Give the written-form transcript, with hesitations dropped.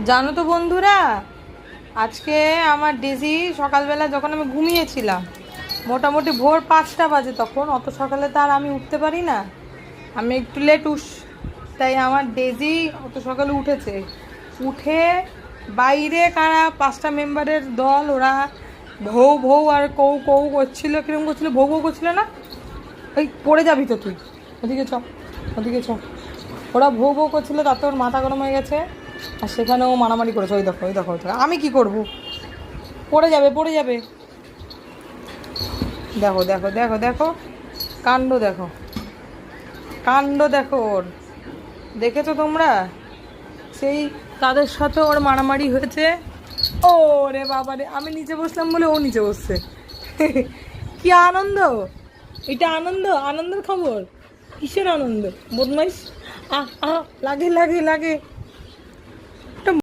জানো তো বন্ধুরা, আজকে আমার ডেজি সকালবেলা যখন আমি ঘুমিয়েছিলাম, মোটামুটি ভোর 5টা বাজে, তখন অত সকালে তো আর আমি উঠতে পারি না, আমি একটু লেটুস। তাই আমার ডেজি অত সকালে উঠেছে। উঠে বাইরে কারা 5টা মেম্বারের দল, ওরা ভৌ ভৌ আর কৌ কৌ করছিল, কিরকম করছিল, ভৌ ভৌ করছিল না? ওই পড়ে যাবি তো তুই, ওদিকে চ, ওদিকে চ। ওরা ভৌ ভৌ করছিল, তাতে ওর মাথা গরম হয়ে গেছে, আর সেখানে ও মারামারি করেছে। ওই দেখো, ওই দেখো, ওই দেখো। আমি কি করব? পড়ে যাবে, পড়ে যাবে। দেখো দেখো দেখো দেখো, কাণ্ড দেখো, কাণ্ড দেখো ওর। দেখেছো তোমরা? সেই তাদের সাথে ওর মারামারি হয়েছে। ও রে বাবা রে, আমি নিচে বসলাম বলে ও নিচে বসছে। কি আনন্দ! এটা আনন্দ, আনন্দের খবর। কিসের আনন্দ? বদমাইশ! আহ আহ, লাগে লাগে লাগে।